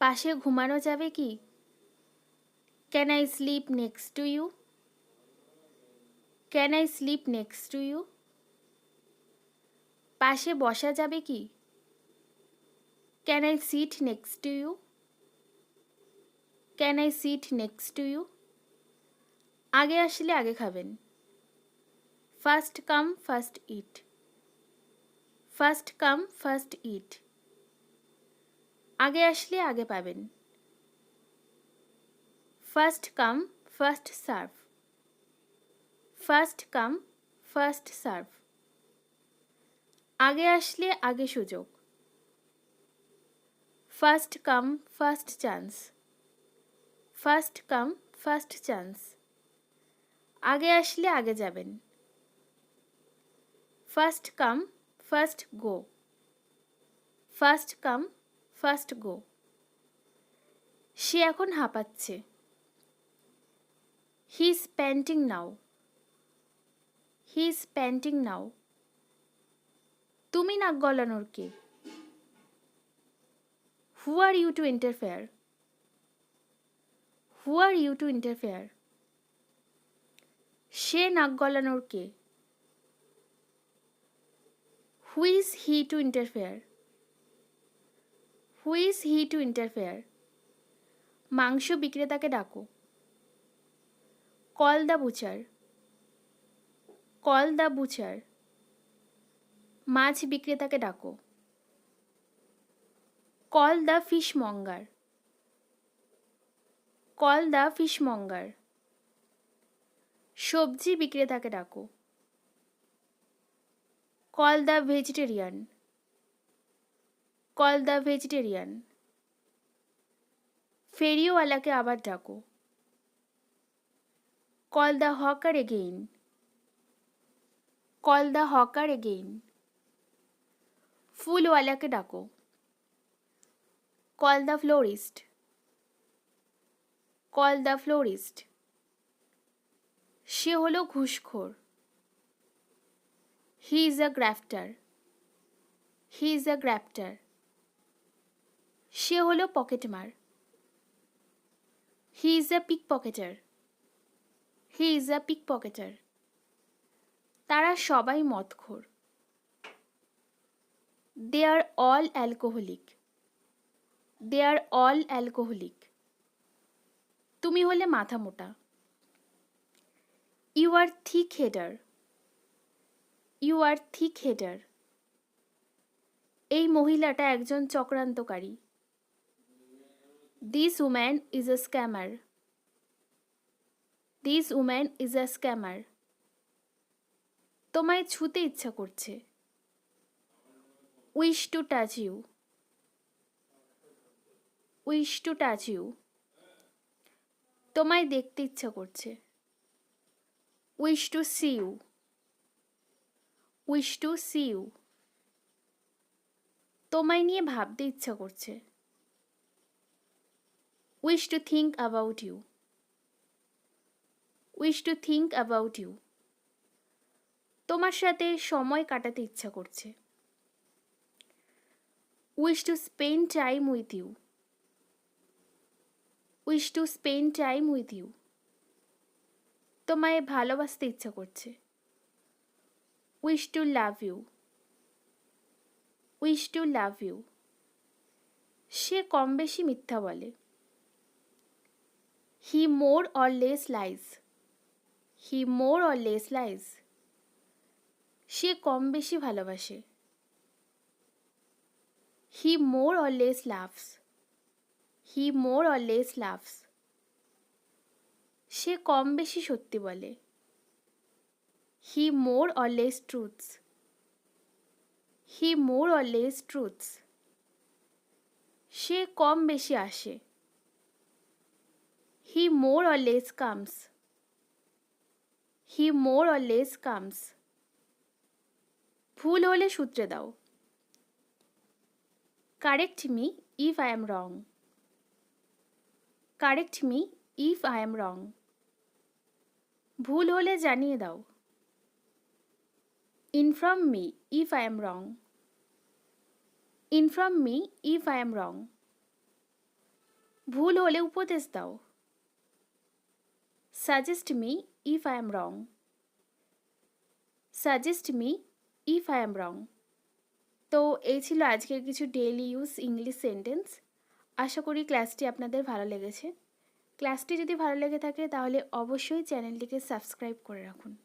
পাশে ঘুমানো যাবে কি? Can I sleep next to you? Can I sleep next to you? পাশে বসা যাবে কি? Can I sit next to you? Can I sit next to you? আগে আসলে আগে খাবেন। First come first eat. First come first eat. আগে আসলে আগে পাবেন। First come first serve. First come first serve. আগে আসলে আগে সুযোগ। First come first chance. First come first chance. আগে আসলে আগে যাবেন। First come first go. First come first go. সে এখন হাঁপাচ্ছে। He is panting now. He is panting now. তুমি নাক গলানোর কে? Who are you to interfere? Who are you to interfere? সে নাক গলানোর কে? Who is he to interfere? Who is he to interfere? মাংস বিক্রেতাকে ডাকো। Call the butcher. Call the butcher. মাছ বিক্রেতাকে ডাকো। Call the fishmonger. Call the fishmonger. সবজি বিক্রেতাকে ডাকো। Call the vegetarian. Call the vegetarian. ফেরিওয়ালাকে আবার ডাকো। Call the hawker again. Call the hawker again. ফুলওয়ালাকে ডাকো। Call the florist. Call the florist. সে হলো ঘুষখোর। হি is a গ্রাফটার। He is a grafter. সে হলো পকেটমার। He is a pick pocketer. He is a pick pocketer. তারা সবাই মদখোর। They are all alcoholic. They are all alcoholic. তুমি হলে মাথা মোটা। You are thick header. You are thick header. এই মহিলাটা একজন চক্রান্তকারী। This woman is a scammer. This woman is a scammer. তোমায় ছুতে ইচ্ছা করছে। Wish to touch you. Wish to touch you. তোমায় দেখতে ইচ্ছা করছে। Wish to see you. Wish to see you. তোমায় নিয়ে ভাবতে ইচ্ছা করছে। Wish to think about you. Wish to think about you. তোমার সাথে সময় কাটাতে ইচ্ছা করছে। Wish to spend time with you. Wish to spend time with you. তোমায় ভালোবাসতে ইচ্ছা করছে। Wish to love you. Wish to love you. সে কম বেশি মিথ্যা বলে। He more or less lies. He more or less lies. সে কম বেশি ভালোবাসে। হি more or less loves. He more or less loves. সে কম বেশি সত্যি বলে। He more or less truths. He more or less truths. সে কম বেশি আসে। He more or less comes. He more or less comes. ভুল হলে সূত্রে দাও। Correct me if I am wrong. Correct me if I am wrong. ভুল হলে জানিয়ে দাও। Inform me if I am wrong. Inform me if I am wrong. ভুল হলে উপদেশ দাও। Suggest me if I am wrong. Suggest me if I am রং। তো এই ছিল আজকের কিছু ডেইলি ইউজ ইংলিশ সেন্টেন্স। আশা করি ক্লাসটি আপনাদের ভালো লেগেছে। ক্লাসটি যদি ভালো লেগে থাকে তাহলে অবশ্যই চ্যানেলটিকে সাবস্ক্রাইব করে রাখুন।